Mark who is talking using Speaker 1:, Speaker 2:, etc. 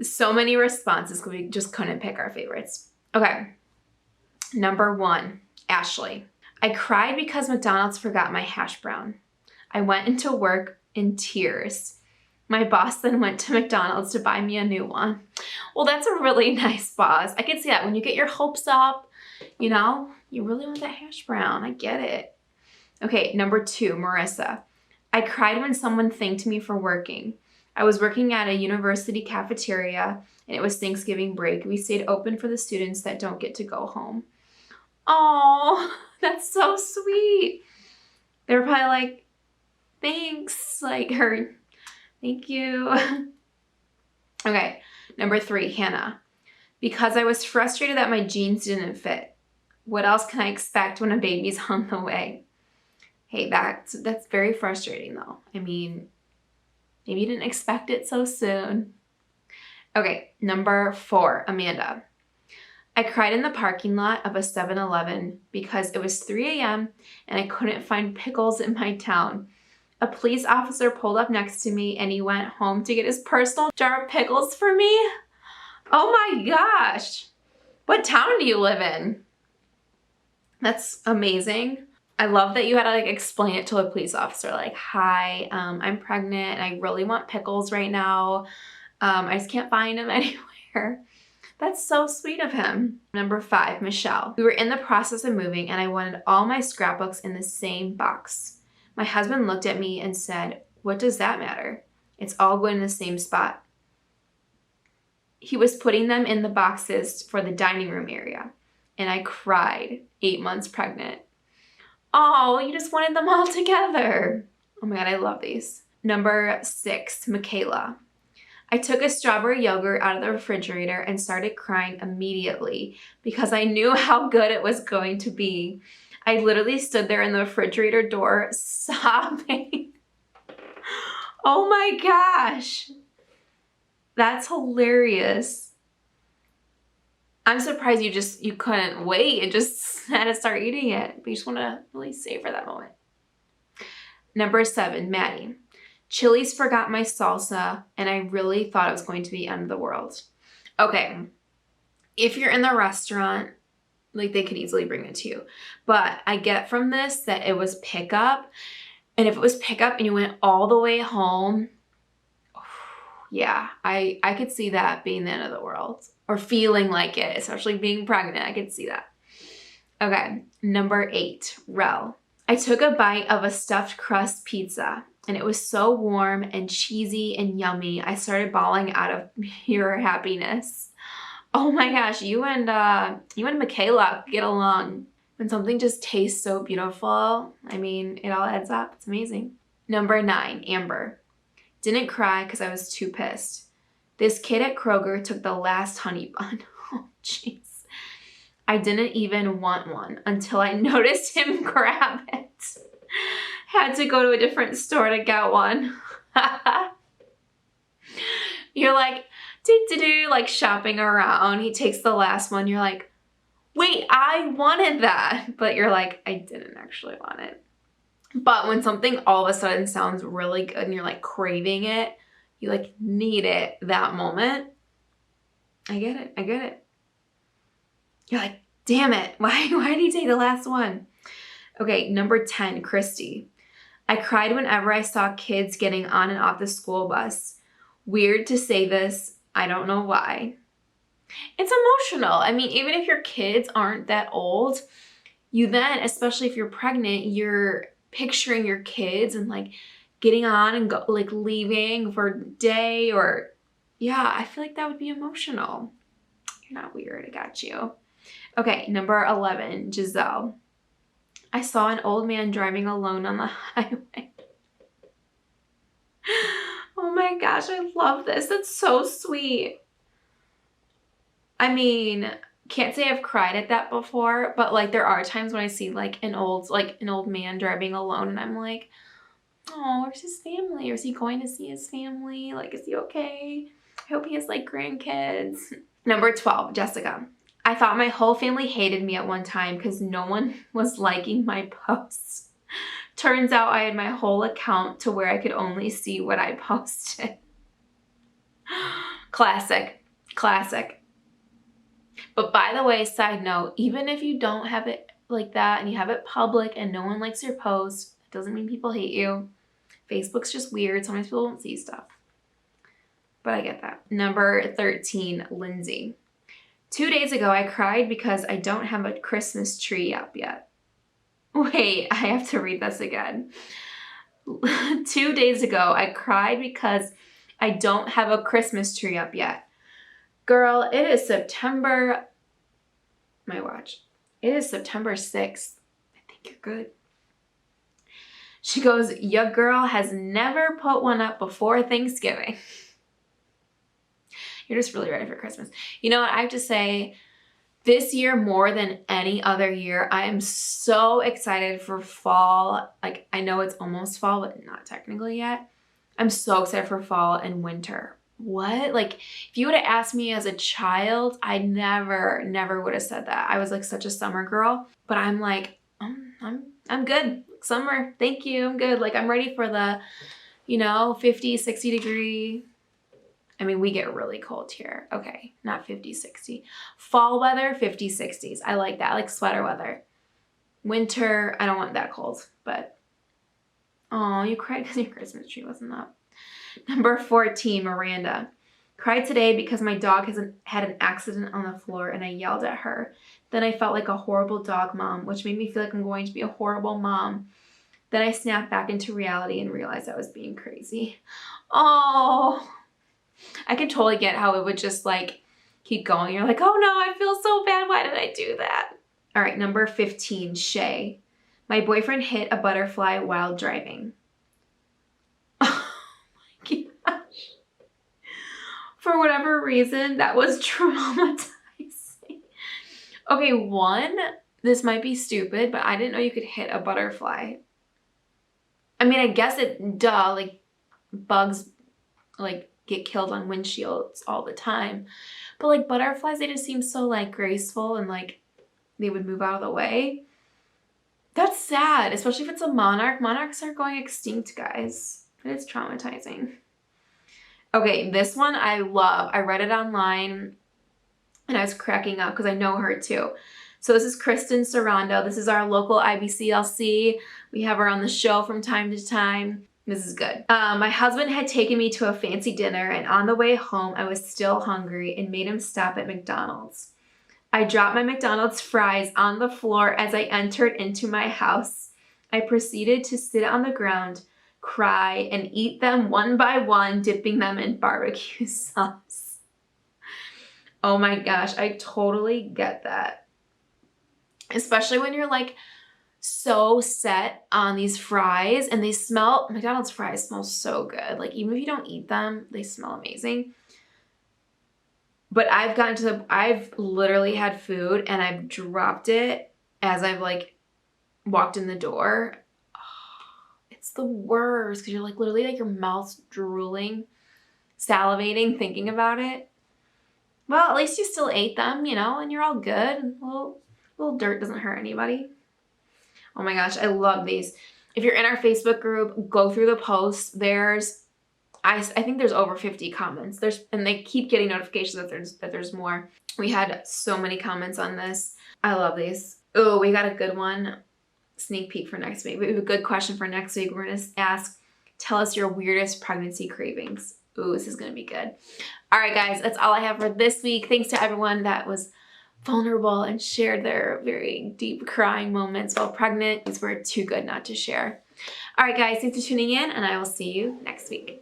Speaker 1: So many responses because we just couldn't pick our favorites. Okay. Number 1, Ashley. I cried because McDonald's forgot my hash brown. I went into work in tears. My boss then went to McDonald's to buy me a new one. Well, that's a really nice boss. I can see that when you get your hopes up, you know, you really want that hash brown. I get it. Okay, number 2, Marissa. I cried when someone thanked me for working. I was working at a university cafeteria and it was Thanksgiving break. We stayed open for the students that don't get to go home. Oh, that's so sweet. They were probably like, thanks, like her, thank you. Okay, number 3, Hannah. Because I was frustrated that my jeans didn't fit. What else can I expect when a baby's on the way? Hey, that's very frustrating though. I mean, maybe you didn't expect it so soon. Okay, number 4, Amanda. I cried in the parking lot of a 7-Eleven because it was 3 a.m. and I couldn't find pickles in my town. A police officer pulled up next to me and he went home to get his personal jar of pickles for me. Oh my gosh. What town do you live in? That's amazing. I love that you had to like explain it to a police officer, like, hi, I'm pregnant and I really want pickles right now. I just can't find them anywhere. That's so sweet of him. Number 5, Michelle. We were in the process of moving and I wanted all my scrapbooks in the same box. My husband looked at me and said, what does that matter? It's all going in the same spot. He was putting them in the boxes for the dining room area and I cried, 8 months pregnant. Oh, you just wanted them all together. Oh my God, I love these. Number 6, Michaela. I took a strawberry yogurt out of the refrigerator and started crying immediately because I knew how good it was going to be. I literally stood there in the refrigerator door sobbing. Oh my gosh. That's hilarious. I'm surprised you couldn't wait and just had to start eating it. But you just want to really savor that moment. Number 7, Maddie. Chili's forgot my salsa and I really thought it was going to be the end of the world. Okay, if you're in the restaurant, like they could easily bring it to you. But I get from this that it was pickup. And if it was pickup and you went all the way home, yeah, I could see that being the end of the world. Or feeling like it, especially being pregnant. I could see that. Okay, number 8, Rel. I took a bite of a stuffed crust pizza and it was so warm and cheesy and yummy. I started bawling out of pure happiness. Oh my gosh, you and Michaela get along. When something just tastes so beautiful, I mean, it all adds up. It's amazing. Number 9, Amber. Didn't cry because I was too pissed. This kid at Kroger took the last honey bun. Oh, jeez. I didn't even want one until I noticed him grab it. Had to go to a different store to get one. You're like, like shopping around. He takes the last one. You're like, wait, I wanted that. But you're like, I didn't actually want it. But when something all of a sudden sounds really good and you're like craving it, you like need it that moment. I get it. I get it. You're like, damn it. Why did he take the last one? Okay, number 10, Christy. I cried whenever I saw kids getting on and off the school bus. Weird to say this. I don't know why. It's emotional. I mean, even if your kids aren't that old, you then, especially if you're pregnant, you're picturing your kids and like getting on and go, like leaving for a day or, yeah, I feel like that would be emotional. You're not weird. I got you. Okay, number 11, Giselle. I saw an old man driving alone on the highway. Oh my gosh, I love this. That's so sweet. I mean, can't say I've cried at that before, but like there are times when I see like an old man driving alone and I'm like, oh, where's his family? Or is he going to see his family? Like, is he okay? I hope he has like grandkids. Number 12, Jessica. I thought my whole family hated me at one time because no one was liking my posts. Turns out I had my whole account to where I could only see what I posted. Classic. Classic. But by the way, side note, even if you don't have it like that and you have it public and no one likes your post, it doesn't mean people hate you. Facebook's just weird. Sometimes people won't see stuff. But I get that. Number 13, Lindsay. 2 days ago, I cried because I don't have a Christmas tree up yet. Wait, I have to read this again. 2 days ago, I cried because I don't have a Christmas tree up yet. Girl, it is September, my watch. It is September 6th. I think you're good. She goes, your girl has never put one up before Thanksgiving. You're just really ready for Christmas. You know what? I have to say, this year more than any other year, I am so excited for fall. Like, I know it's almost fall, but not technically yet. I'm so excited for fall and winter. What? Like, if you would have asked me as a child, I never would have said that. I was like such a summer girl, but I'm like, I'm good. Summer, thank you. I'm good. Like, I'm ready for the, 50, 60 degree. I mean, we get really cold here. Okay, not 50, 60. Fall weather, 50, 60s. I like that. I like sweater weather. Winter, I don't want that cold, but oh, you cried because your Christmas tree wasn't up. Number 14, Miranda. Cried today because my dog had an accident on the floor and I yelled at her. Then I felt like a horrible dog mom, which made me feel like I'm going to be a horrible mom. Then I snapped back into reality and realized I was being crazy. Oh, I can totally get how it would just like keep going. You're like, oh no, I feel so bad. Why did I do that? All right, number 15, Shay. My boyfriend hit a butterfly while driving. Oh my gosh. For whatever reason, that was traumatizing. Okay, one, this might be stupid, but I didn't know you could hit a butterfly. I mean, I guess like bugs, like, get killed on windshields all the time. But like butterflies, they just seem so like graceful and like they would move out of the way. That's sad, especially if it's a monarch. Monarchs are going extinct, guys. It's traumatizing. Okay, this one I love. I read it online and I was cracking up because I know her too. So this is Kristen Sarando. This is our local IBCLC. We have her on the show from time to time. This is good. My husband had taken me to a fancy dinner and on the way home, I was still hungry and made him stop at McDonald's. I dropped my McDonald's fries on the floor as I entered into my house. I proceeded to sit on the ground, cry, and eat them one by one, dipping them in barbecue sauce. Oh my gosh, I totally get that. Especially when you're like, so set on these fries and McDonald's fries smell so good. Like even if you don't eat them, they smell amazing. But I've literally had food and I've dropped it as I've like walked in the door. Oh, it's the worst because you're like literally like your mouth's drooling, salivating, thinking about it. Well, at least you still ate them, and you're all good. A little dirt doesn't hurt anybody. Oh my gosh, I love these. If you're in our Facebook group, go through the posts. I think there's over 50 comments. And they keep getting notifications that there's more. We had so many comments on this. I love these. Oh, we got a good one. Sneak peek for next week. We have a good question for next week. We're going to ask, tell us your weirdest pregnancy cravings. Ooh, this is going to be good. All right, guys, that's all I have for this week. Thanks to everyone that was vulnerable and shared their very deep crying moments while pregnant. These were too good not to share. All right, guys, thanks for tuning in, and I will see you next week.